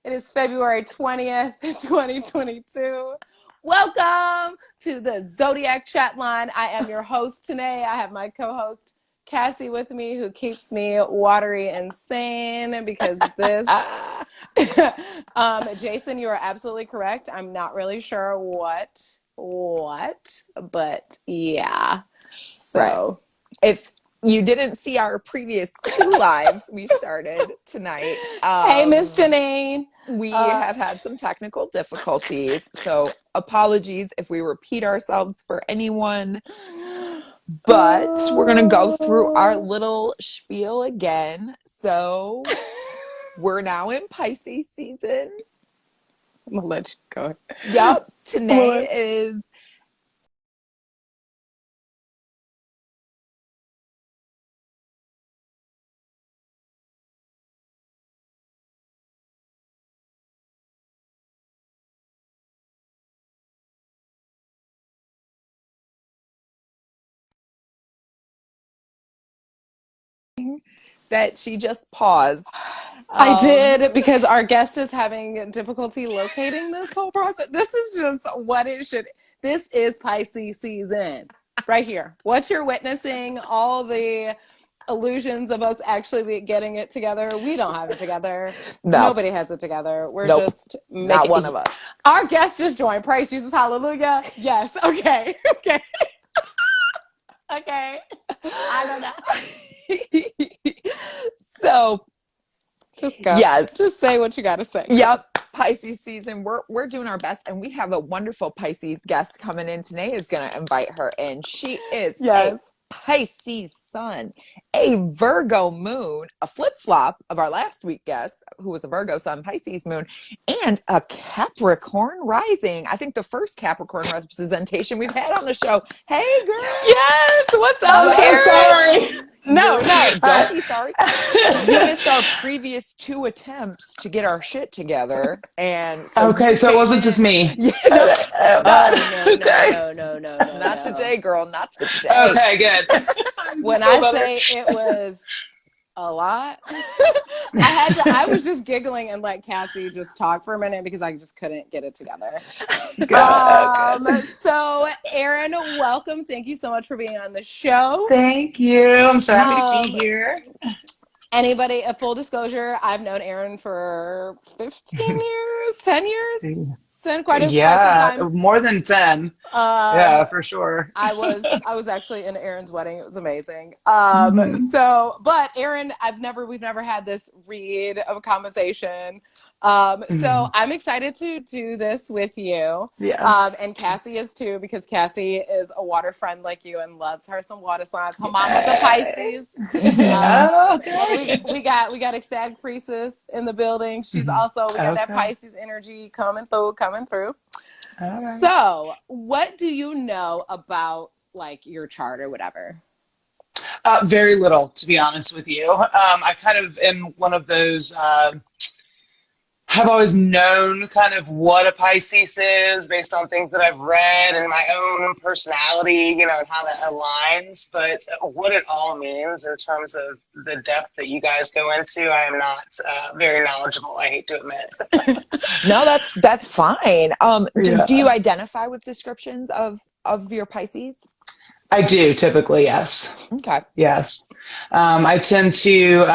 It is February 20th, 2022. Welcome to the Zodiac Chatline. I am your host today. I have my co-host Cassie with me, who keeps me watery and sane because this Jason, you are absolutely correct. I'm not really sure what, but yeah. So if you didn't see our previous 2 lives we started tonight, hey, Miss Janine. We have had some technical difficulties, so apologies if we repeat ourselves for anyone, but we're going to go through our little spiel again. So we're now in Pisces season. I'm gonna let you go. Yep. Today is that she just paused. I did, because our guest is having difficulty locating this whole process. This is just what it should. This is Pisces season right here. What you're witnessing, all the illusions of us actually getting it together. We don't have it together. No. Nobody has it together. We're just not one of us. Our guest just joined. Praise Jesus, hallelujah. Yes. Okay. Okay. Okay. I don't know. So, just go. Yes. Just say what you got to say. Yep. Pisces season. We're doing our best, and we have a wonderful Pisces guest coming in today. Is going to invite her in. She is a Pisces sun, a Virgo moon, a flip-flop of our last week guest, who was a Virgo sun, Pisces moon, and a Capricorn rising. I think the first Capricorn representation we've had on the show. Hey, girl. Yes. What's up, I'm so sorry. No, don't be sorry. You missed our previous 2 attempts to get our shit together, and so it wasn't just me. No, not today, girl. Not today. Okay, good. When I say it was a lot, I was just giggling and let Cassie just talk for a minute because I just couldn't get it together. So Erin, welcome. Thank you so much for being on the show. Thank you. I'm so happy to be here. Anybody, a full disclosure, I've known Erin for 15 years, 10 years. Quite some time. More than 10. Yeah, for sure. I was actually in Erin's wedding. It was amazing. But Erin, we've never had this read of a conversation. So I'm excited to do this with you. Yes. And Cassie is too, because Cassie is a water friend like you and loves her some water signs. Her mama's a Pisces. We got ecstatic Priestess in the building. She's also, we got that Pisces energy coming through. Right. So what do you know about like your chart or whatever? Very little, to be honest with you. I kind of am one of those, I've always known kind of what a Pisces is based on things that I've read and my own personality, and how that aligns. But what it all means in terms of the depth that you guys go into, I am not very knowledgeable, I hate to admit. No, that's fine. Do you identify with descriptions of your Pisces? I do typically, yes. Okay. Yes. I tend to,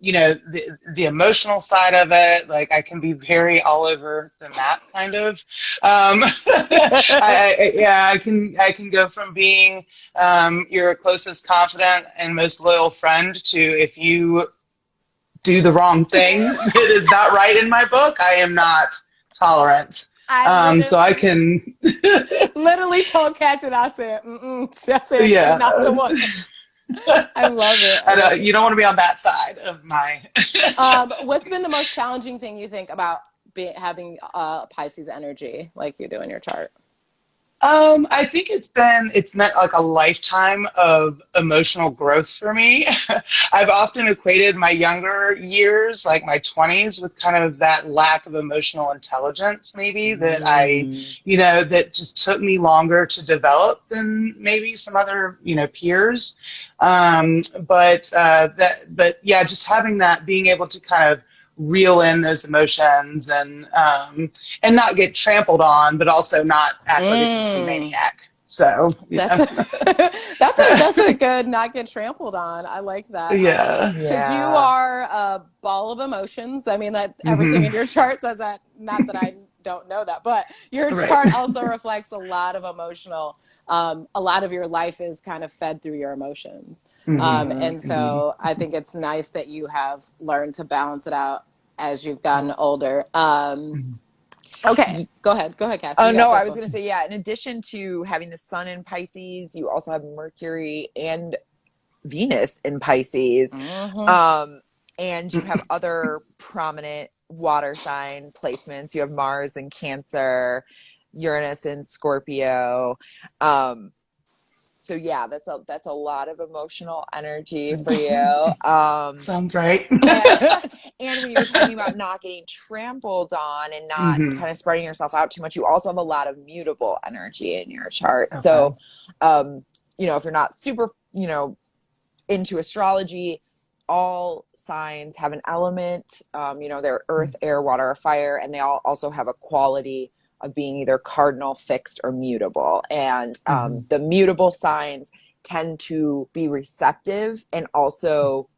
the emotional side of it, like I can be very all over the map kind of. I can go from being your closest confidant and most loyal friend to, if you do the wrong thing that is not right in my book, I am not tolerant. So I can literally told Cassie, I said, she's not the one. I love it. You don't want to be on that side of my. What's been the most challenging thing you think about having Pisces energy like you do in your chart? I think it's not like a lifetime of emotional growth for me. I've often equated my younger years, like my 20s, with kind of that lack of emotional intelligence, maybe that that just took me longer to develop than maybe some other, peers. But yeah, just having that, being able to kind of reel in those emotions and not get trampled on, but also not act like a complete maniac. So that's that's a good not get trampled on. I like that. yeah, Because you are a ball of emotions. I mean, that everything in your chart says that. Not that I don't know that, but your chart also reflects a lot of emotional. A lot of your life is kind of fed through your emotions, and so I think it's nice that you have learned to balance it out as you've gotten older. Okay, go ahead, Cassie. Oh no, I was going to say, in addition to having the sun in Pisces, you also have Mercury and Venus in Pisces. And you have other prominent water sign placements. You have Mars in Cancer, Uranus in Scorpio. So yeah, that's a lot of emotional energy for you. Sounds right. And when you're talking about not getting trampled on and not kind of spreading yourself out too much, you also have a lot of mutable energy in your chart. Okay. So, if you're not super, into astrology, all signs have an element. They're earth, air, water, or fire, and they all also have a quality of being either cardinal, fixed, or mutable. And the mutable signs tend to be receptive and also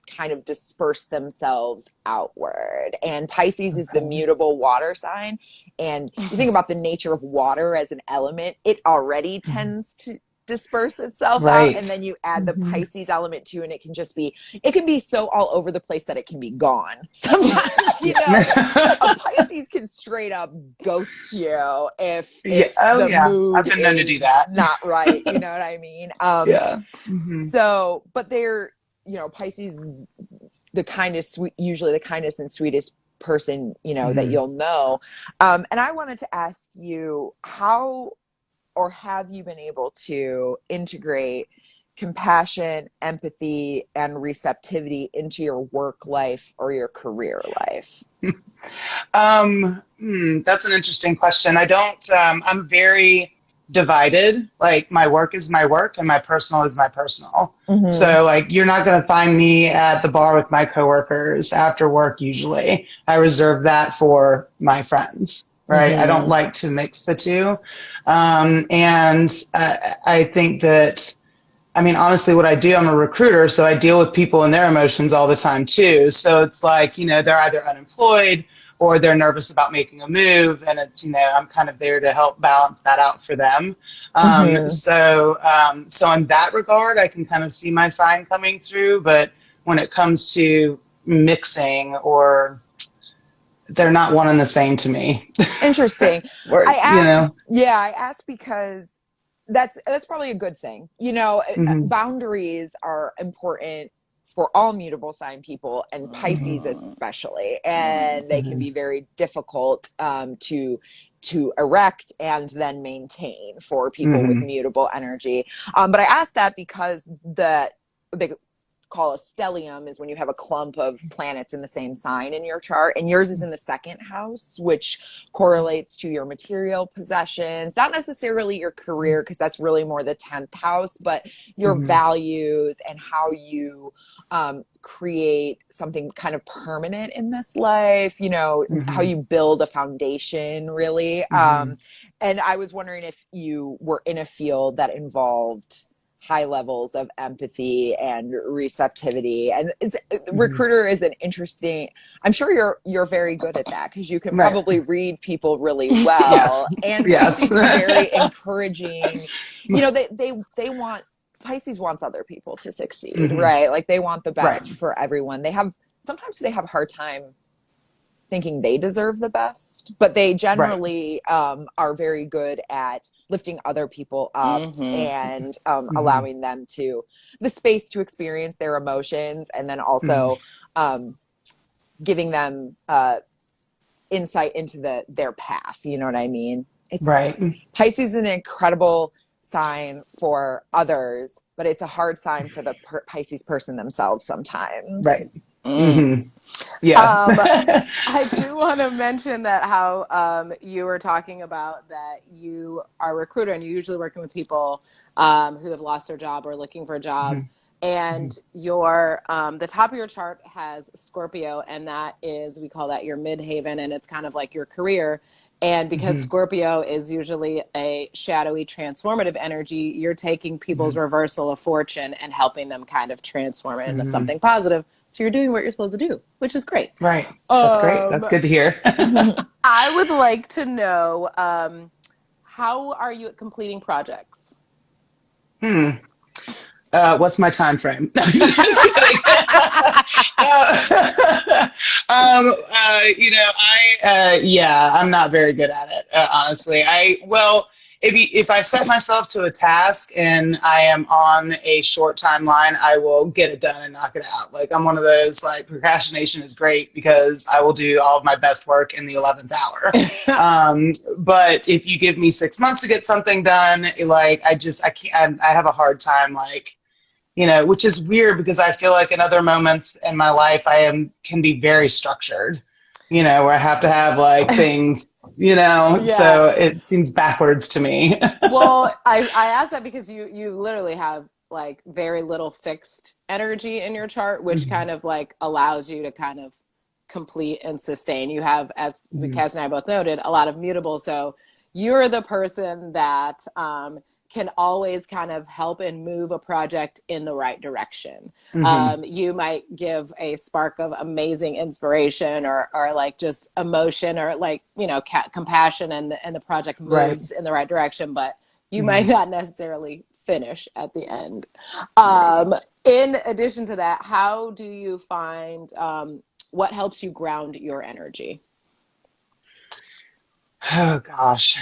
kind of disperse themselves outward. And Pisces is the mutable water sign. And you think about the nature of water as an element, it already tends to disperse itself out, and then you add the Pisces element to, and it can be so all over the place that it can be gone sometimes. A Pisces can straight up ghost you if the mood I've been known to do that. Not right. You know what I mean? So, but they're, Pisces, the kindest, usually the kindest and sweetest person, that you'll know. And I wanted to ask you, how or have you been able to integrate compassion, empathy, and receptivity into your work life or your career life? That's an interesting question. I don't, I'm very divided. Like, my work is my work and my personal is my personal. So like, you're not going to find me at the bar with my coworkers after work. Usually I reserve that for my friends. Right. I don't like to mix the two. And I think that, honestly, what I do, I'm a recruiter, so I deal with people and their emotions all the time too. So it's like, they're either unemployed or they're nervous about making a move. And it's, I'm kind of there to help balance that out for them. So in that regard, I can kind of see my sign coming through. But when it comes to mixing, or they're not one and the same to me. Interesting. I asked because that's probably a good thing. Boundaries are important for all mutable sign people, and Pisces especially, and they can be very difficult to erect and then maintain for people with mutable energy. But I asked that because they call a stellium is when you have a clump of planets in the same sign in your chart, and yours is in the second house, which correlates to your material possessions, not necessarily your career, because that's really more the 10th house, but your values and how you create something kind of permanent in this life, how you build a foundation, really. And I was wondering if you were in a field that involved high levels of empathy and receptivity, and recruiter is an interesting, I'm sure you're very good at that, because you can probably read people really well. And Pisces is very encouraging. Pisces wants other people to succeed, right? Like, they want the best for everyone. Sometimes they have a hard time thinking they deserve the best, but they generally are very good at lifting other people up and allowing them the space to experience their emotions, and then also giving them insight into their path. You know what I mean? Pisces is an incredible sign for others, but it's a hard sign for the Pisces person themselves sometimes. I do want to mention that how you were talking about that you are a recruiter and you're usually working with people who have lost their job or looking for a job. and your the top of your chart has Scorpio, and that is, we call that your midhaven, and it's kind of like your career. And because Scorpio is usually a shadowy transformative energy, you're taking people's reversal of fortune and helping them kind of transform it into something positive. So you're doing what you're supposed to do, which is great. Right. That's great. That's good to hear. I would like to know, how are you at completing projects? What's my time frame? No, just kidding. I'm not very good at it, honestly. If I set myself to a task and I am on a short timeline, I will get it done and knock it out. Like, I'm one of those, like, procrastination is great because I will do all of my best work in the 11th hour. But if you give me 6 months to get something done, like, I can't, I have a hard time, like, which is weird because I feel like in other moments in my life, can be very structured, where I have to have like things, so it seems backwards to me. Well, I asked that because you literally have like very little fixed energy in your chart, which kind of like allows you to kind of complete and sustain. You have, as Kaz and I both noted, a lot of mutable. So you're the person that, can always kind of help and move a project in the right direction. You might give a spark of amazing inspiration or like just emotion or like, compassion, and the project moves in the right direction, but you might not necessarily finish at the end. In addition to that, how do you find, what helps you ground your energy? Oh gosh.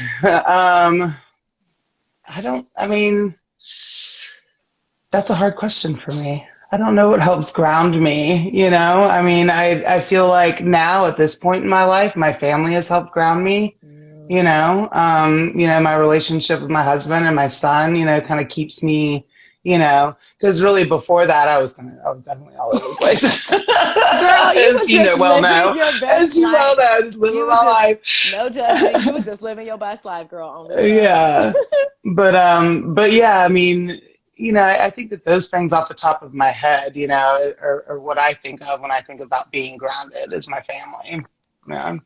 That's a hard question for me. I don't know what helps ground me, I feel like now at this point in my life, my family has helped ground me, my relationship with my husband and my son, kind of keeps me, because really before that I was definitely all over the place. Girl, you was just living your best life. Just living my life. No judgment. You was just living your best life, girl. Yeah. But yeah, I think that those things off the top of my head, are what I think of when I think about being grounded, is my family. Yeah.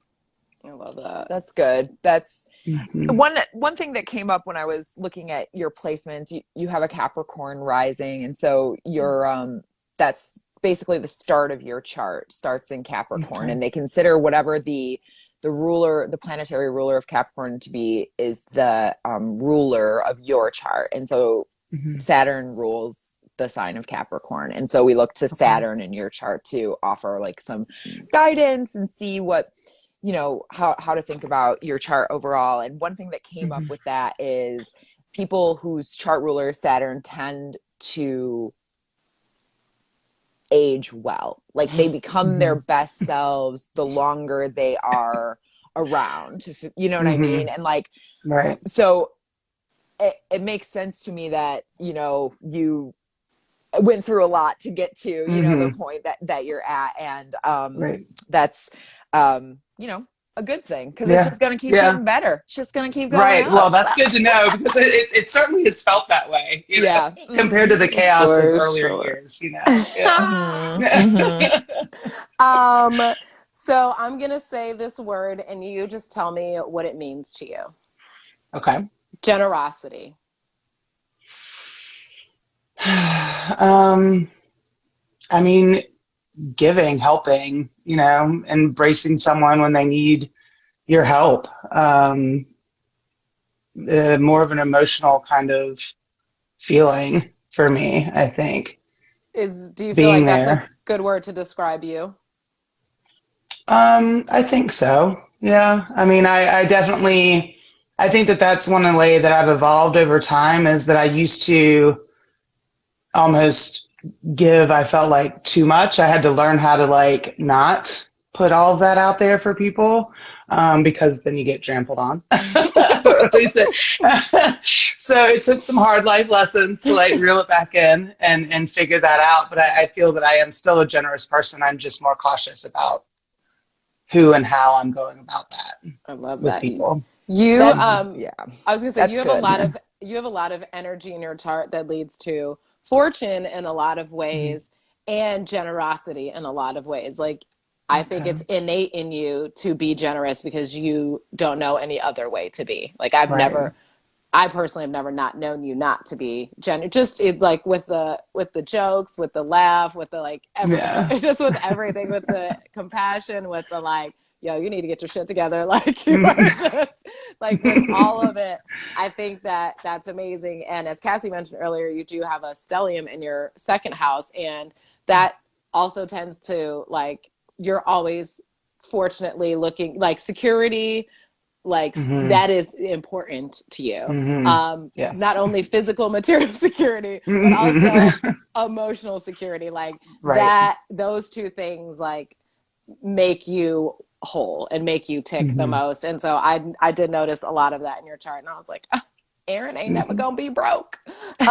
I love that. That's good. That's one thing that came up when I was looking at your placements. You have a Capricorn rising, and so you're that's basically the start of your chart starts in Capricorn, and they consider whatever the planetary ruler of Capricorn to be is the ruler of your chart, and so Saturn rules the sign of Capricorn, and so we look to Saturn in your chart to offer like some guidance and see what how to think about your chart overall. And one thing that came up with that is people whose chart ruler is Saturn tend to age well. Like they become their best selves the longer they are around. You know what I mean? And like, so it makes sense to me that, you went through a lot to get to, the point that you're at. And that's, a good thing, because it's just going to keep getting better. It's just going to keep going up. Well, that's good to know, because it certainly has felt that way, compared to the chaos of earlier years, So I'm going to say this word and you just tell me what it means to you. Okay. Generosity. Giving, helping, embracing someone when they need your help. More of an emotional kind of feeling for me, I think. Do you feel like that's a good word to describe you? I think so. Yeah. I think that that's one way that I've evolved over time, is that I used to almost give, I felt like, too much. I had to learn how to like not put all of that out there for people, because then you get trampled on. So it took some hard life lessons to like reel it back in and figure that out. But I feel that I am still a generous person. I'm just more cautious about who and how I'm going about that. I love with that. people. I was gonna say, you have a lot of energy in your chart that leads to fortune in a lot of ways and generosity in a lot of ways. Like, I think it's innate in you to be generous because you don't know any other way to be. Like, I personally have never not known you not to be generous. Just like with the jokes, with the laugh, with the like everything, just with everything, with the compassion, with the like, yo, you need to get your shit together. Like, you are just like, with all of it. I think that that's amazing. And as Cassie mentioned earlier, you do have a stellium in your second house, and that also tends to like, you're always fortunately looking like security, like that is important to you. Not only physical material security, but also emotional security. Like that, those two things like make you whole and make you tick the most. And so I did notice a lot of that in your chart, and I was like, oh, Erin ain't never gonna be broke. It's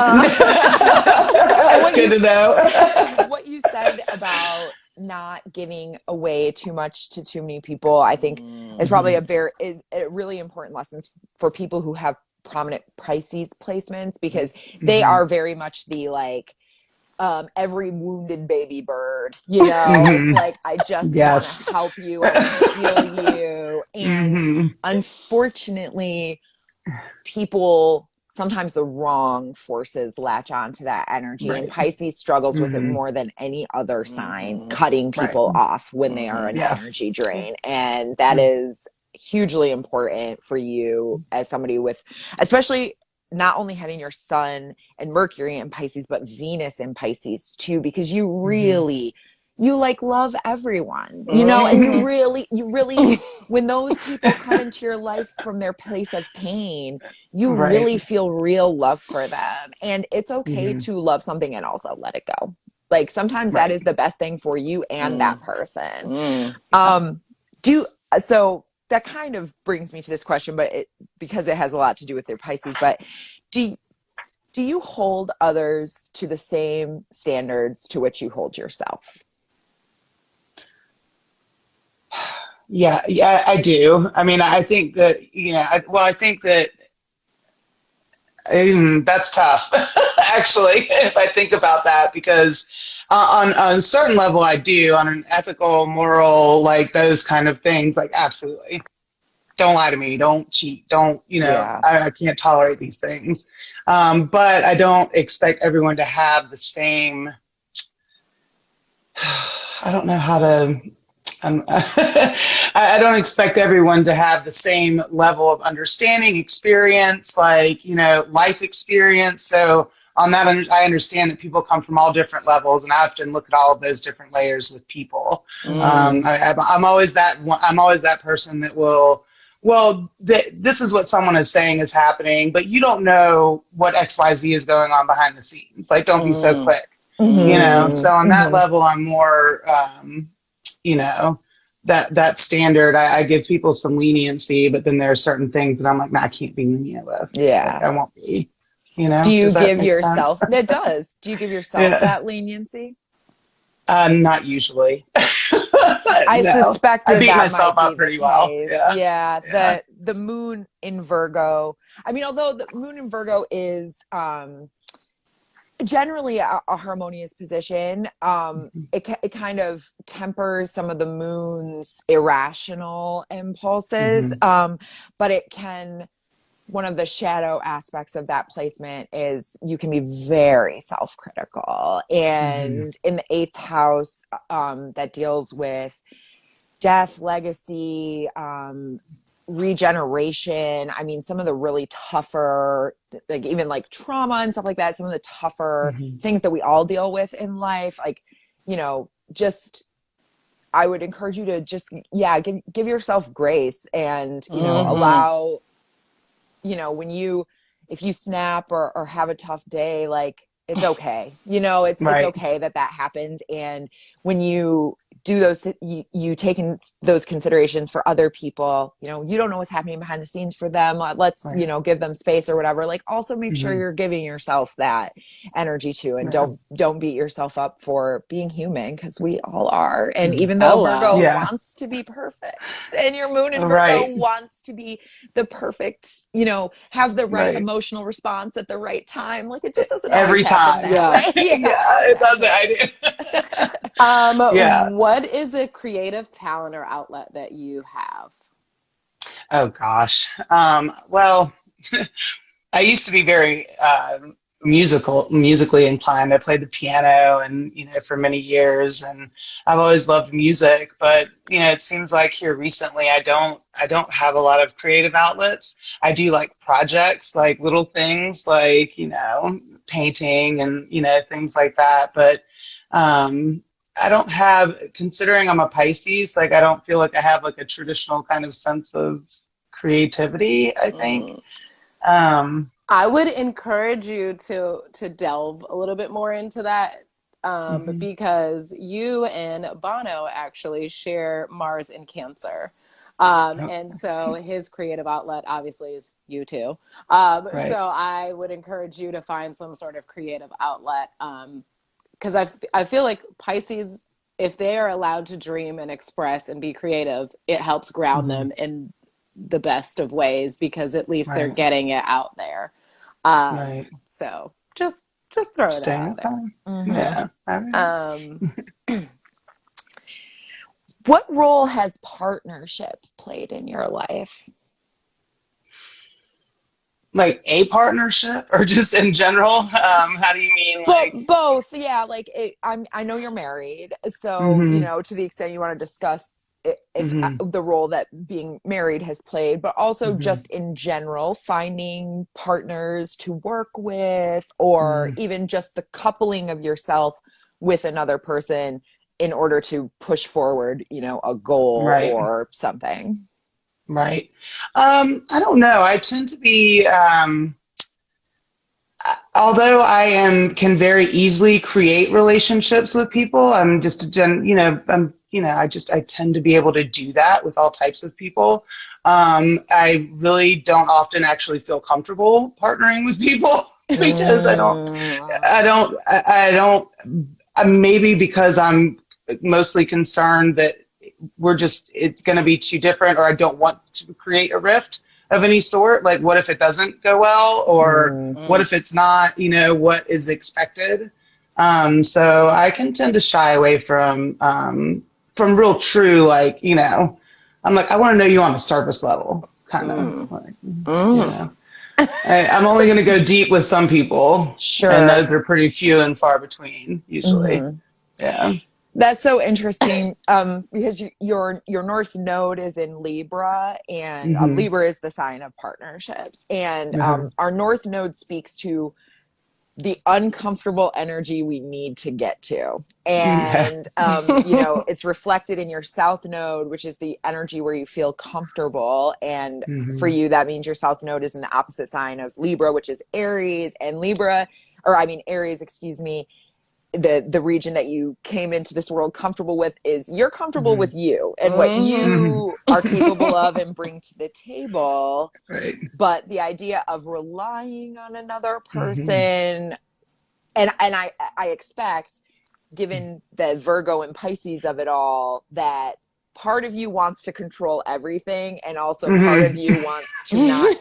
good to know. What you said about not giving away too much to too many people, I think is probably is a really important lesson for people who have prominent Pisces placements, because they are very much the like every wounded baby bird, you know. It's like, I just want to help you, I want to heal you. And unfortunately, people, sometimes the wrong forces latch on to that energy, and Pisces struggles with it more than any other sign, cutting people off when they are an energy drain. And that is hugely important for you as somebody with, especially not only having your Sun and Mercury in Pisces, but Venus in Pisces too, because you really you like love everyone, you know, and you really, when those people come into your life from their place of pain, you really feel real love for them. And it's okay to love something and also let it go. Like, sometimes that is the best thing for you and that person. So that kind of brings me to this question, but because it has a lot to do with their Pisces, but do you hold others to the same standards to which you hold yourself? Yeah, I do. I mean, I think that, I think that that's tough, actually, if I think about that, because on a certain level, I do, on an ethical, moral, like those kind of things, like, absolutely. Don't lie to me. Don't cheat. Don't, I can't tolerate these things. But I don't expect everyone to have the same, I don't know how to, I don't expect everyone to have the same level of understanding, experience, like, life experience. So on that, I understand that people come from all different levels, and I often look at all of those different layers with people. I'm always that person that will, this is what someone is saying is happening, but you don't know what XYZ is going on behind the scenes. Like, don't be so quick, So on that level, I'm more, that standard, I give people some leniency, but then there are certain things that I'm like, nah, I can't be lenient with. Yeah. Like, I won't be, Do you give yourself, it does. Do you give yourself that leniency? Not usually. I suspected I beat that myself might up be pretty the well. case. Yeah. The moon in Virgo, I mean, although the moon in Virgo is, generally a harmonious position, it kind of tempers some of the moon's irrational impulses, but it can, one of the shadow aspects of that placement is you can be very self-critical. And in the 8th house, that deals with death, legacy, regeneration. I mean, some of the really tougher, like even like trauma and stuff like that, some of the tougher things that we all deal with in life, like, just, I would encourage you to just, give yourself grace, and, allow, if you snap or have a tough day, like, it's okay. It's okay that happens. And when you do those, you take in those considerations for other people. You know, you don't know what's happening behind the scenes for them. Let's, Right. you know, give them space or whatever. Like, also make sure Mm-hmm. you're giving yourself that energy too, and Yeah. don't beat yourself up for being human, because we all are. And Mm-hmm. even though Hello. Virgo Yeah. wants to be perfect, and your moon in Virgo Right. wants to be the perfect, you know, have the right Right. emotional response at the right time. Like, it just doesn't always Every happen time. that Yeah. way. Yeah, it doesn't. I do. Yeah. What is a creative talent or outlet that you have? Oh gosh. Well, I used to be very musically inclined. I played the piano, and for many years, and I've always loved music. But it seems like here recently, I don't have a lot of creative outlets. I do like projects, like little things, like painting and things like that. But I don't have, considering I'm a Pisces, like I don't feel like I have like a traditional kind of sense of creativity, I think. I would encourage you to delve a little bit more into that, Mhm. because you and Bono actually share Mars in Cancer. Oh, And so his creative outlet obviously is you too. right. So I would encourage you to find some sort of creative outlet, because I feel like Pisces, if they are allowed to dream and express and be creative, it helps ground Mhm. them in the best of ways, because at least they're Right. getting it out there. Right. So just throwing that Interesting. out there. Okay. Mhm. Yeah. All right. Um, What role has partnership played in your life? Like a partnership or just in general? How do you mean But like? both, yeah. Like, I know you're married, so you Hmm. know, to the extent you want to discuss if Hmm. the role that being married has played, but also Hmm. just in general, finding partners to work with, or Hmm. even just the coupling of yourself with another person in order to push forward, you know, a goal Right. or something. Right. I don't know. I tend to be, although I can very easily create relationships with people. I'm just a I tend to be able to do that with all types of people. I really don't often actually feel comfortable partnering with people because Mm. I don't, maybe because I'm mostly concerned that it's going to be too different, or I don't want to create a rift of any sort. Like, what if it doesn't go well? Or Mm. what if it's not, what is expected? So I can tend to shy away from real true, like, I'm like, I want to know you on a surface level, kind of like, you know. I'm only going to go deep with some people, and Sure. those are pretty few and far between, usually. Mm-hmm. Yeah. That's so interesting, because your North Node is in Libra, and Hmm. Libra is the sign of partnerships. And Uh-huh. our North Node speaks to the uncomfortable energy we need to get to. Yeah. And, you know, it's reflected in your South Node, which is the energy where you feel comfortable. And for Hmm. you, that means your South Node is in the opposite sign of Libra, which is Aries. And Aries, excuse me, the region that you came into this world comfortable with is you're comfortable Hmm. with you and what Hmm. you are capable of and bring to the table. Right. But the idea of relying on another Hmm. person, and I expect, given the Virgo and Pisces of it all, that part of you wants to control everything, and also part of Hmm. you wants to not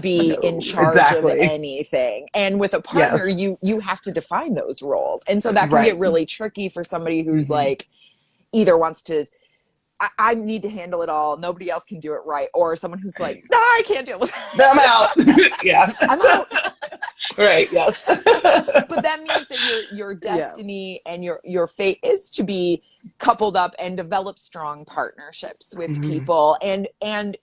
be in No, charge of exactly. anything. And with a partner, Yes. you have to define those roles. And so that can get Right. really tricky for somebody who's Hmm. like, either wants to, I need to handle it all, nobody else can do it right, or someone who's like, Right. no, I can't deal with I'm out. Yeah. I'm out. Right. Yes. But that means that your yeah. destiny and your fate is to be coupled up and develop strong partnerships with Hmm. people. And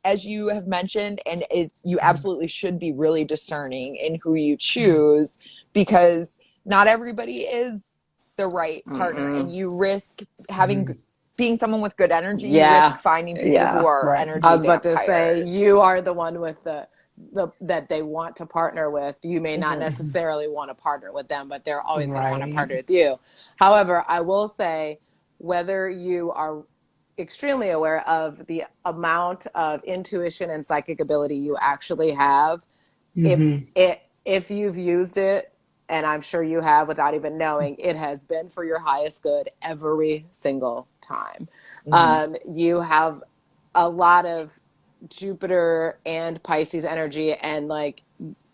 as you have mentioned, and you absolutely should be really discerning in who you choose, because not everybody is the right partner, and Mm-mm. you risk having, Hmm. being someone with good energy. You risk Yeah. finding people who Yeah. are Right. I energy was about to say, vampires. you are the one with the that they want to partner with. You may not Mm-hmm. Hmm. necessarily want to partner with them, but they're always going to want to Right. partner with you. However, I will say, whether you are extremely aware of the amount of intuition and psychic ability you actually have, Mm-hmm. if you've used it, and I'm sure you have without even knowing, it has been for your highest good every single time. You have a lot of Jupiter and Pisces energy, and like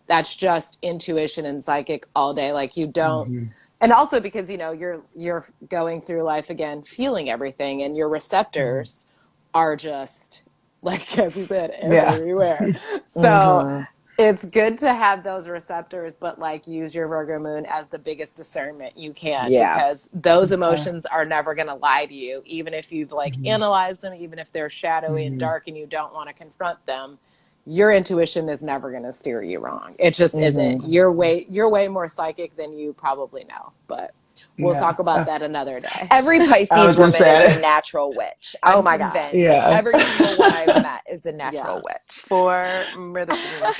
that's just intuition and psychic all day. Like you don't, Mm-hmm. and also because you're going through life again, feeling everything, and your receptors are just like as you said, Yeah. everywhere. So it's good to have those receptors, but like use your Virgo moon as the biggest discernment you can, Yeah. because those emotions are never going to lie to you, even if you've like analyzed them, even if they're shadowy and dark and you don't want to confront them. Your intuition is never going to steer you wrong. It just isn't. You're way more psychic than you probably know, but we'll talk about that another day. Every I Pisces was gonna woman say is a natural witch. Oh I'm my God. convinced. Yeah. Every single one I've met is a natural witch. For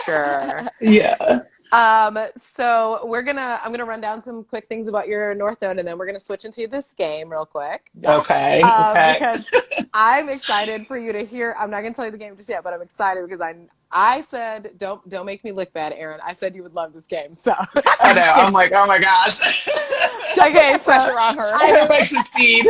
sure. Yeah. So I'm gonna run down some quick things about your North Node, and then we're gonna switch into this game real quick. Okay. Because I'm excited for you to hear. I'm not gonna tell you the game just yet, but I'm excited because I said don't make me look bad, Erin. I said you would love this game, so I know. I'm like, oh my gosh. okay, Pressure on her. I hope I succeed.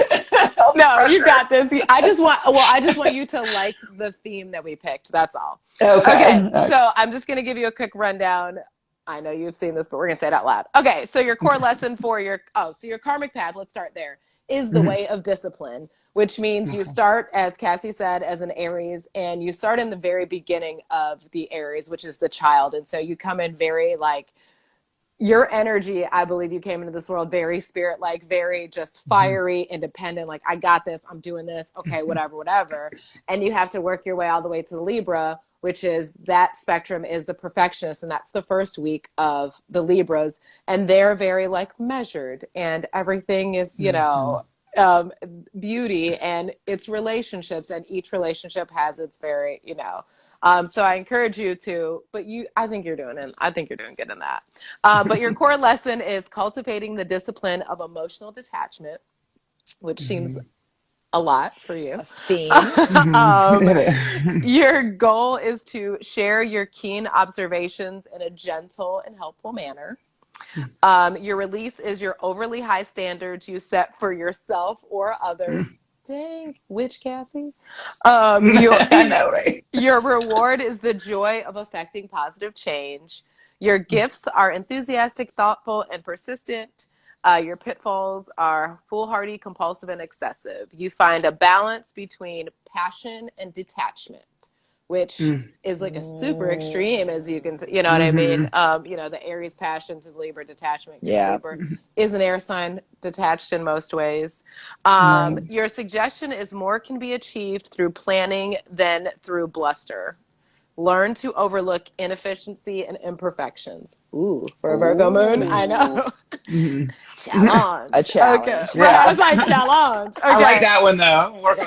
No, you got this. I just want you to like the theme that we picked. That's all. Okay. So I'm just gonna give you a quick rundown. I know you've seen this, but we're going to say it out loud. Okay, so your core lesson for your karmic path, let's start there, is the way of discipline, which means you start, as Cassie said, as an Aries, and you start in the very beginning of the Aries, which is the child. And so you come in very like, your energy, I believe you came into this world very spirit-like, very just fiery, independent, like, I got this, I'm doing this, okay, whatever. And you have to work your way all the way to the Libra, which is that spectrum is the perfectionist, and that's the first week of the Libras, and they're very like measured, and everything is beauty, and it's relationships, and each relationship has its very so I encourage you to, I think you're doing good in that. But your core lesson is cultivating the discipline of emotional detachment, which seems a lot for you. A theme. Your goal is to share your keen observations in a gentle and helpful manner. Your release is your overly high standards you set for yourself or others. Dang, witch Cassie. I know, right? Your reward is the joy of affecting positive change. Your gifts are enthusiastic, thoughtful, and persistent. Your pitfalls are foolhardy, compulsive, and excessive. You find a balance between passion and detachment, which is like a super extreme, as you can, you know what I mean? The Aries passion to the Libra detachment. Yeah. Libra is an air sign, detached in most ways. Your suggestion is more can be achieved through planning than through bluster. Learn to overlook inefficiency and imperfections. Ooh, for a Virgo moon, I know. Challenge. A challenge. Okay. Yeah. I was like, challenge. Okay. I like that one, though. Work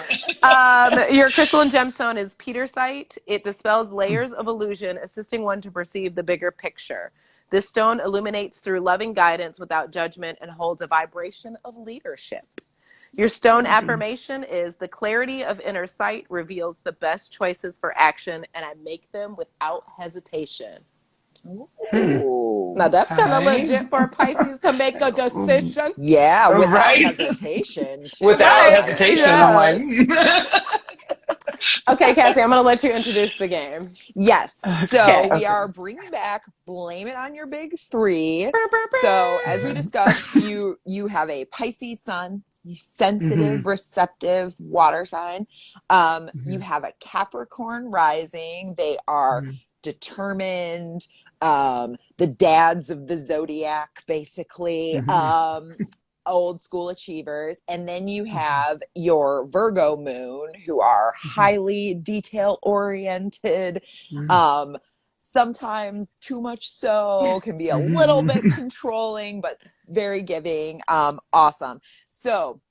on it. Your crystal and gemstone is petersite. It dispels layers of illusion, assisting one to perceive the bigger picture. This stone illuminates through loving guidance without judgment and holds a vibration of leadership. Your stone affirmation is the clarity of inner sight reveals the best choices for action, and I make them without hesitation. Now that's kind of legit for Pisces to make a decision. Yeah, without hesitation. Without hesitation, I'm like. Okay, Cassie, I'm going to let you introduce the game. Yes. So we are bringing back Blame It on Your Big Three. So as we discussed, you have a Pisces sun, you sensitive, receptive water sign. You have a Capricorn rising. They are determined, the dads of the zodiac, basically. Old school achievers. And then you have your Virgo moon, who are highly detail oriented, sometimes too much so, can be a little bit controlling, but very giving. Awesome. So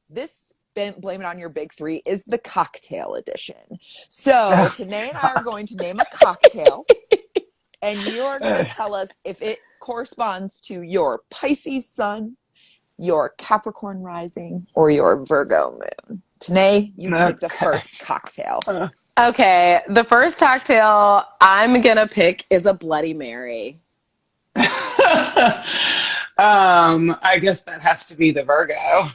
this Blame It on Your Big Three is the cocktail edition. So Tanae and I are going to name a cocktail, and you're going to tell us if it corresponds to your Pisces sun, your Capricorn rising, or your Virgo moon. Tanae, you take the first cocktail. Okay, the first cocktail I'm gonna pick is a Bloody Mary. I guess that has to be the Virgo. No?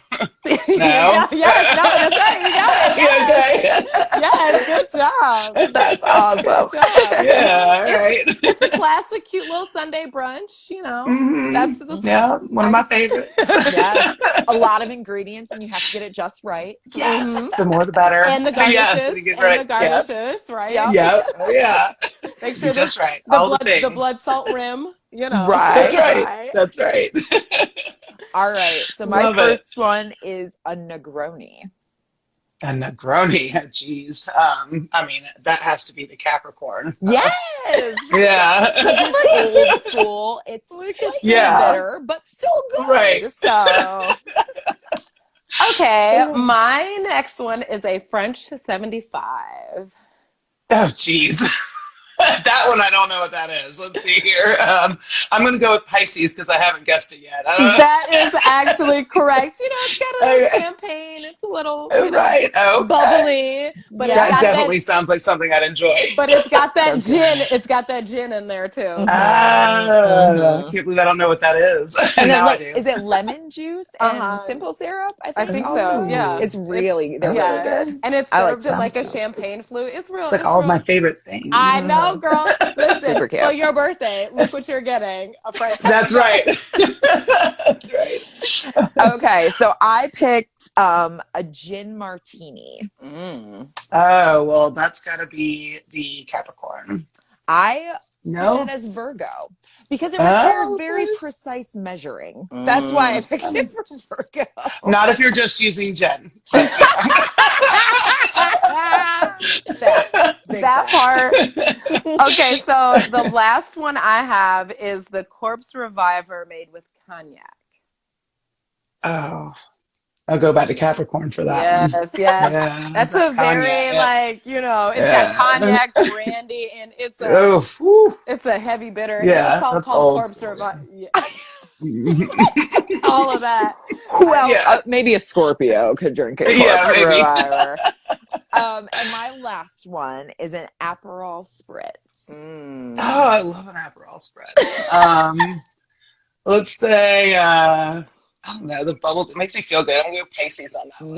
Yes, no, that's right. You got it. Yes. Okay. Yes, good job. That's awesome. Good job. Yeah, all right. It's a classic, cute little Sunday brunch. You know, that's yeah, one of my favorites. Yes, a lot of ingredients, and you have to get it just right. Yes, the more the better. And the garnishes, yes, right? Yes. Yeah, oh yeah. Make sure just right. The blood salt rim. You know, right? That's right. All right. So my first one is a Negroni. A Negroni, jeez. I mean, that has to be the Capricorn. Yes. Yeah. Because it's old school. It's slightly bitter, but still good. Right. So. Okay, my next one is a French 75. Oh, jeez. That one, I don't know what that is. Let's see here. I'm going to go with Pisces because I haven't guessed it yet. That is actually correct. You know, it's got a little champagne. It's a little bubbly. But that definitely sounds like something I'd enjoy. But it's got that gin. It's got that gin in there too. I can't believe I don't know what that is. And then, is it lemon juice and simple syrup? I think so. Yeah, it's really really good. And it's served in like a champagne flute. It's real. It's like all of my favorite things. I know. Girl, listen, super cute. for your birthday, look what you're getting. That's right. That's right. Okay, so I picked a gin martini. Oh, well, that's got to be the Capricorn. I put it as Virgo because it requires very precise measuring. That's why I picked it for Virgo. Not if you're just using gin. That part. Okay, so the last one I have is the Corpse Reviver made with cognac. Oh, I'll go back to Capricorn for that. Yes. Yeah, that's a very it's got cognac, brandy, and it's a heavy bitter. Yeah, it's all that's called old Corpse Reviver. Yeah. All of that. Who else? Maybe a Scorpio could drink it. Corpse Reviver. And my last one is an Aperol Spritz. Oh, I love an Aperol Spritz. Let's say, I don't know, the bubbles. It makes me feel good. I'm going to go Pisces on that one.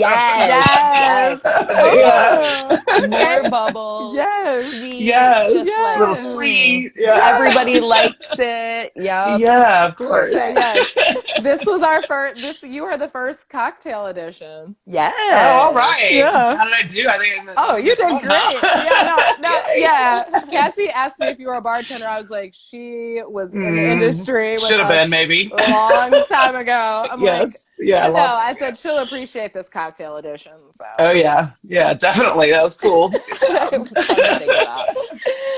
Yes. More bubbles. Yes. Sweet. Yes. Just a little sweet. Yeah. Everybody likes it. Yep. Yeah, of course. Yes. This was our first. You are the first cocktail edition. Yeah. Oh, all right. Yeah. How did I do? I think. You did great. Yeah. Cassie asked me if you were a bartender. I was like, she was in the industry. Should have been maybe a long time ago. I'm I said she'll appreciate this cocktail edition. So. Oh yeah, definitely. That was cool. It was fun to think about.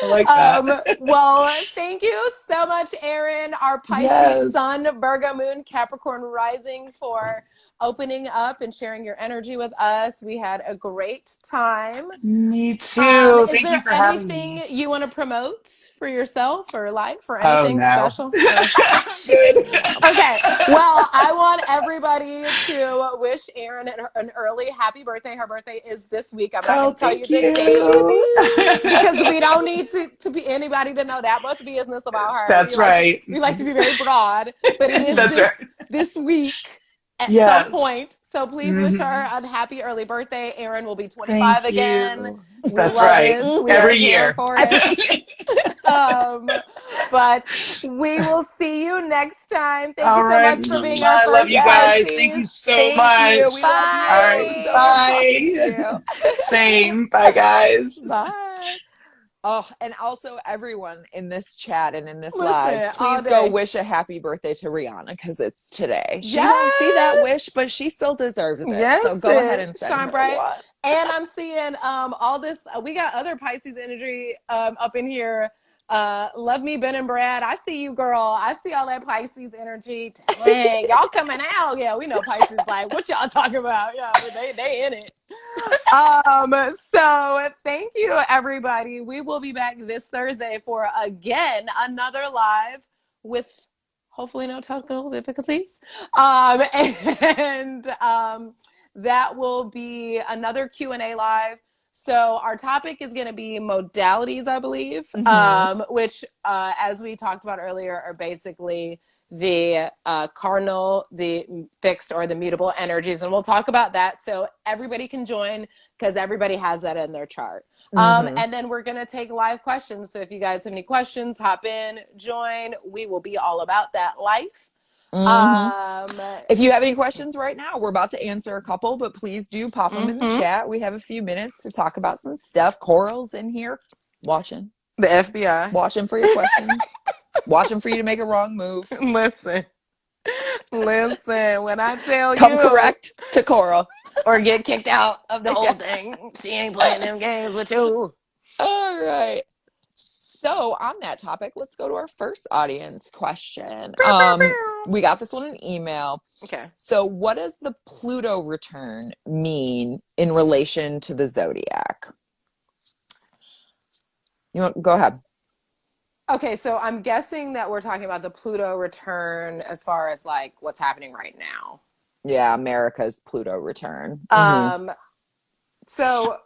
I like that. Well, thank you so much, Erin, our Pisces Sun, Virgo Moon, Capricorn Rising, for opening up and sharing your energy with us. We had a great time. Me too. Thank you for having me. Is there anything you want to promote for yourself or life or anything special? Okay. Well, I want everybody to wish Erin an early happy birthday. Her birthday is this week. I'm not going to tell you the date because we don't need to be anybody to know that much business about her. That's right. We like to be very broad, but it is this week at some point. So please wish her a happy early birthday. Erin will be 25 again. That's right. Every year. But we will see you next time. Thank you so much for being our first. I love you guys. Thank you so much. We love you. All right. Bye. Same. Bye, guys. Bye. Oh, and also everyone in this chat and in this live, please go wish a happy birthday to Rihanna because it's today. She didn't see that wish, but she still deserves it. Yes, so go ahead and send shine her bright. one. And I'm seeing all this. We got other Pisces energy up in here. Love me, Ben and Brad. I see you, girl. I see all that Pisces energy. Dang, y'all coming out. Yeah, we know Pisces like, what y'all talking about? Yeah, they in it. So thank you, everybody. We will be back this Thursday for, again, another live with hopefully no technical difficulties. And that will be another Q&A live. So our topic is going to be modalities, I believe, which, as we talked about earlier, are basically the cardinal, the fixed, or the mutable energies. And we'll talk about that so everybody can join, because everybody has that in their chart. And then we're going to take live questions. So if you guys have any questions, hop in, join. We will be all about that life. If you have any questions right now, we're about to answer a couple, but please do pop them in the chat. We have a few minutes to talk about some stuff. Coral's in here watching. The FBI. Watching for your questions. Watching for you to make a wrong move. Listen, when I tell Come you. Come correct to Coral. Or get kicked out of the whole thing. She ain't playing them games with you. All right. So on that topic, let's go to our first audience question. We got this one in email. Okay. So what does the Pluto return mean in relation to the zodiac? You want go ahead. Okay, so I'm guessing that we're talking about the Pluto return as far as like what's happening right now. Yeah, America's Pluto return. So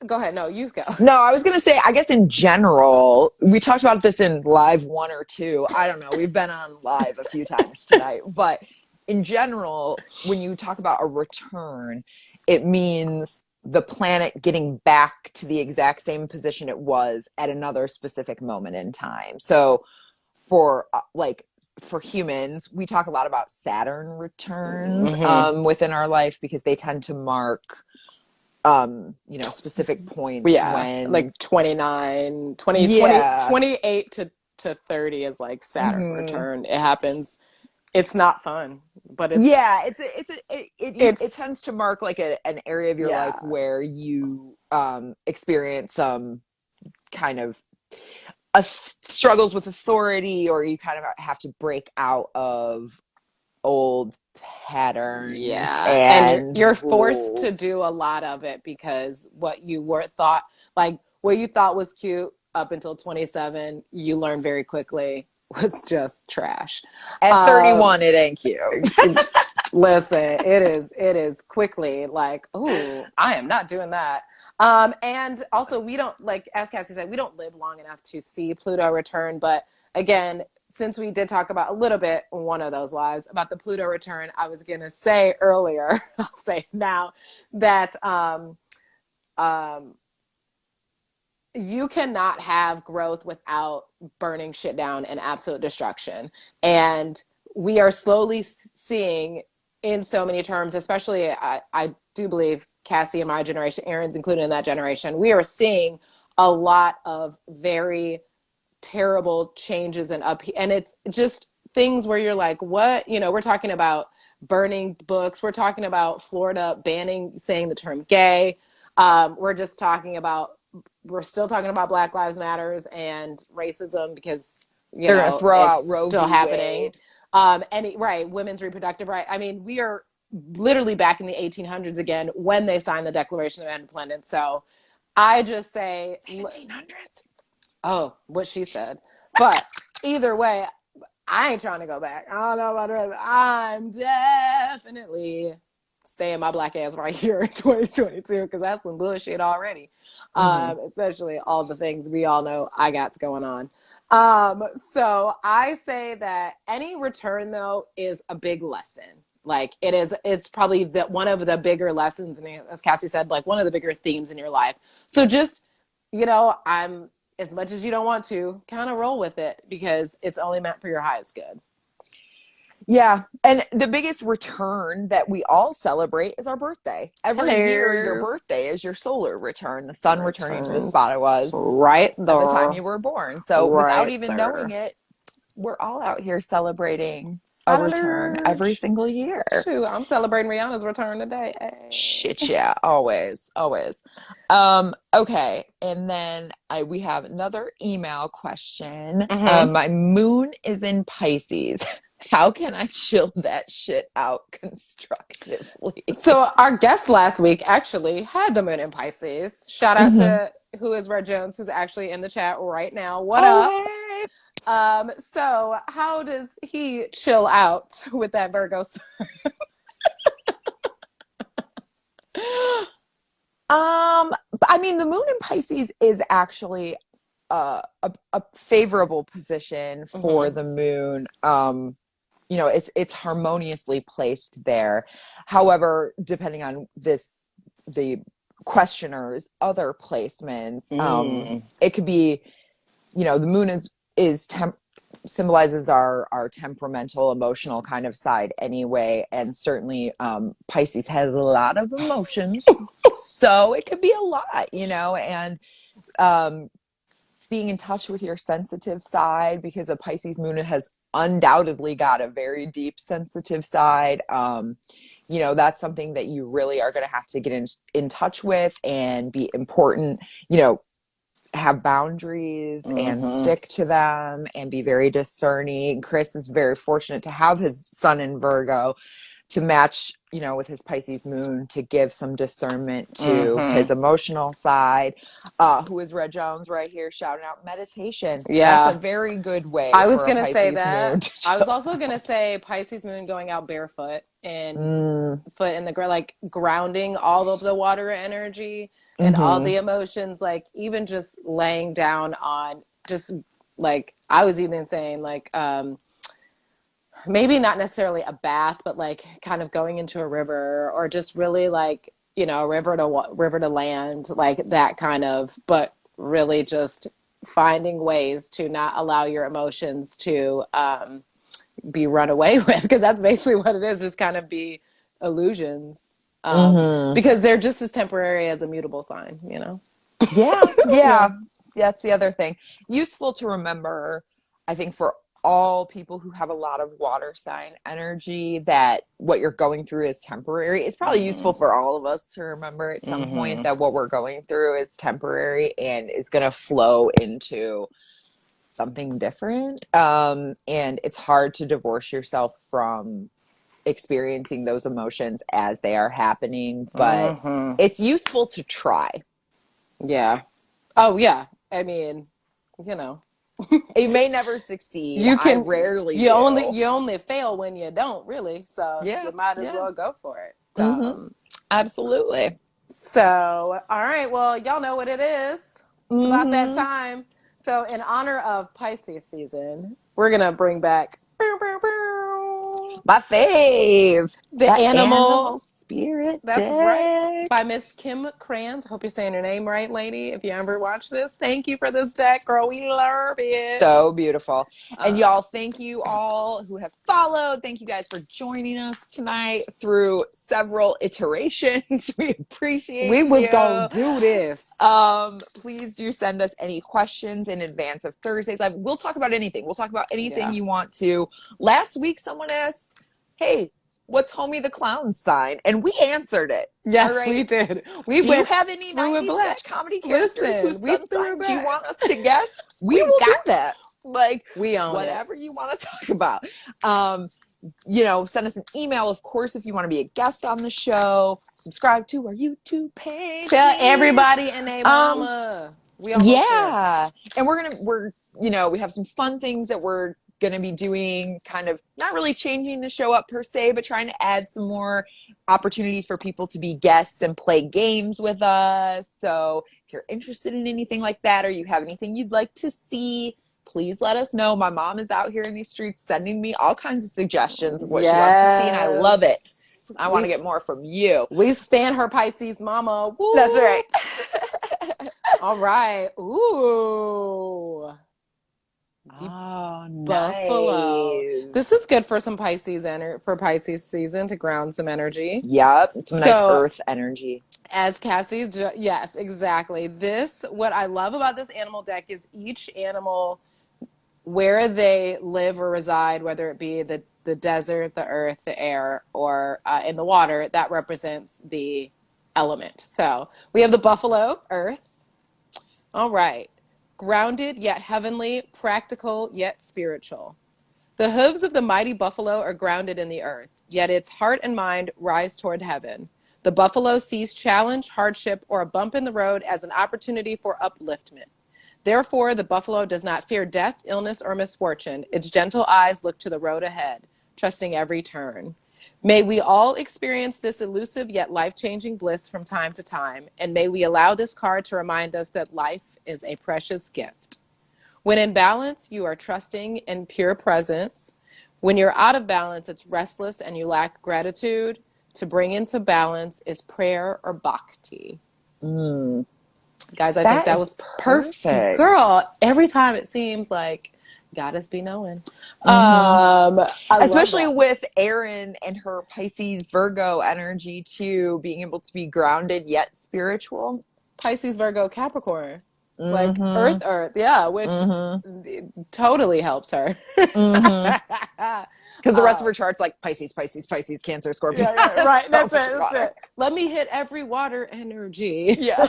go ahead. No, you go. No, I was going to say, I guess in general, we talked about this in live 1 or 2. I don't know. We've been on live a few times tonight. But in general, when you talk about a return, it means the planet getting back to the exact same position it was at another specific moment in time. So for humans, we talk a lot about Saturn returns within our life because they tend to mark specific points when like 28 to 30 is like Saturn return. It happens. It's not fun, but it's it tends to mark like an area of your life where you experience some kind of struggles with authority, or you kind of have to break out of old patterns. And you're forced to do a lot of it because what you thought was cute up until 27, you learn very quickly was just trash. At 31, it ain't cute. Listen, it is quickly like, ooh, I am not doing that. And also we don't, like as Cassie said, we don't live long enough to see Pluto return. But again, since we did talk about a little bit one of those lives about the Pluto return, I was gonna say earlier, I'll say now, that you cannot have growth without burning shit down and absolute destruction. And we are slowly seeing, in so many terms, especially I do believe Cassie and my generation, Erin's included in that generation, we are seeing a lot of very terrible changes and it's just things where you're like, what? We're talking about burning books. We're talking about Florida saying the term gay. We're still talking about Black Lives Matters and racism because they're gonna throw out Roe still v. happening. Women's reproductive right. I mean, we are literally back in the 1800s again when they signed the Declaration of Independence. So I just say 1700s. Oh, what she said. But either way, I ain't trying to go back. I don't know about her. I'm definitely staying my black ass right here in 2022 because that's some bullshit already. Especially all the things we all know I got's going on. So I say that any return, though, is a big lesson. Like it's probably one of the bigger lessons, and as Cassie said, like one of the bigger themes in your life. So just, as much as you don't want to, kind of roll with it because it's only meant for your highest good. Yeah. And the biggest return that we all celebrate is our birthday. Every year, your birthday is your solar return, the sun returning to the spot it was right at the time you were born. So without even knowing it, we're all out here celebrating a return every single year. Shoot, I'm celebrating Rihanna's return today. Hey. Shit, yeah, always. Okay, and then we have another email question. My moon is in Pisces. How can I chill that shit out constructively? So our guest last week actually had the moon in Pisces. Shout out to who is Red Jones, who's actually in the chat right now. What up? Hey. So how does he chill out with that Virgo sun? I mean, the moon in Pisces is actually a favorable position for the moon. You know, it's harmoniously placed there. However, depending on the questioner's other placements, it could be, you know, the moon is symbolizes our temperamental, emotional kind of side anyway, and certainly Pisces has a lot of emotions, so it could be a lot, you know, and being in touch with your sensitive side, because a Pisces moon has undoubtedly got a very deep sensitive side. You know, that's something that you really are going to have to get in touch with and be important, you know, have boundaries and stick to them and be very discerning. Chris is very fortunate to have his sun in Virgo to match, you know, with his Pisces moon, to give some discernment to his emotional side. Who is Red Jones right here shouting out meditation? Yeah. That's a very good way I was for going a to say Pisces that. moon to I was chill also going to out. say Pisces moon going out barefoot and foot in the ground, like grounding all of the water energy and all the emotions, like even just laying down on just like, I was even saying like, maybe not necessarily a bath, but like kind of going into a river or just really like, you know, river to land, like that kind of, but really just finding ways to not allow your emotions to be run away with, because that's basically what it is, just kind of be illusions, because they're just as temporary as a mutable sign, you know. Yeah, Yeah. yeah. That's the other thing. Useful to remember, I think, for all people who have a lot of water sign energy, that what you're going through is temporary. It's probably useful for all of us to remember at some point that what we're going through is temporary and is going to flow into something different. And it's hard to divorce yourself from experiencing those emotions as they are happening, but it's useful to try. Yeah. Oh yeah. I mean, you know, It may never succeed. you I can rarely do. you only fail when you don't, really, so Yeah, you might as yeah. well go for it. Absolutely. So all right, well, y'all know what it is. It's about that Mm-hmm. time. So in honor of Pisces season, we're gonna bring back My fave. the That animal. animal spirit That's right. By deck. Miss Kim Kranz. I hope you're saying your name right, lady. If you ever watch this, thank you for this deck, girl. We love it. So beautiful. And Uh, y'all, thank you all who have followed. Thank you guys for joining us tonight through several iterations. We we appreciate was gonna you. do this. Please do send us any questions in advance of Thursday's live. We'll talk about anything. We'll talk about anything Yeah. you want to. Last week, someone asked, hey, what's Homie the Clown's sign? And we answered it. All Yes, we right. did. We Do you went have any through it 90s black. sketch comedy characters whose Listen, we sun threw it signs you back. want us to guess? We We will do got that. Like, we own it. whatever you want to talk about. You know, send us an email, of course, if you want to be a guest on the show. Subscribe to our YouTube page. Tell Please. everybody and their mama. We almost there. Yeah. And you know, we have some fun things that we're going to be doing, kind of not really changing the show up per se, but trying to add some more opportunities for people to be guests and play games with us. So if you're interested in anything like that, or you have anything you'd like to see, please let us know. My mom is out here in these streets sending me all kinds of suggestions of what she wants to see, and I love it. I want to get more from you. We stand her Pisces mama. Woo! That's right. All right. Ooh. Deep Oh, Buffalo. nice. This is good for some for Pisces season, to ground some energy. Yep. Some nice So, earth energy. as Cassie's, yes, exactly. What I love about this animal deck is each animal, where they live or reside, whether it be the desert, the earth, the air, or in the water, that represents the element. So we have the buffalo, earth. All right. Grounded yet heavenly, practical yet spiritual. The hooves of the mighty buffalo are grounded in the earth, yet its heart and mind rise toward heaven. The buffalo sees challenge, hardship, or a bump in the road as an opportunity for upliftment. Therefore, the buffalo does not fear death, illness, or misfortune. Its gentle eyes look to the road ahead, trusting every turn. May we all experience this elusive yet life-changing bliss from time to time, and may we allow this card to remind us that life is a precious gift. When in balance, you are trusting in pure presence. When you're out of balance, it's restless and you lack gratitude. To bring into balance is prayer or bhakti. Guys, I think that was perfect. Girl, every time it seems like goddess be knowing. Especially with Erin and her Pisces Virgo energy too, being able to be grounded yet spiritual. Pisces Virgo Capricorn. Like Earth, yeah, which totally helps her. Because the rest of her chart's like Pisces, Cancer, Scorpio. Yeah, right. That's it. Let me hit every water energy. Yeah.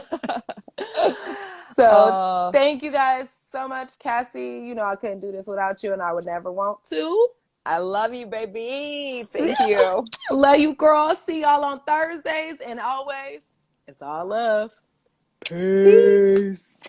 So thank you guys so much, Cassie. You know I couldn't do this without you, and I would never want to. I love you, baby. Thank you. Love you, girl. See y'all on Thursdays, and always, it's all love. Peace.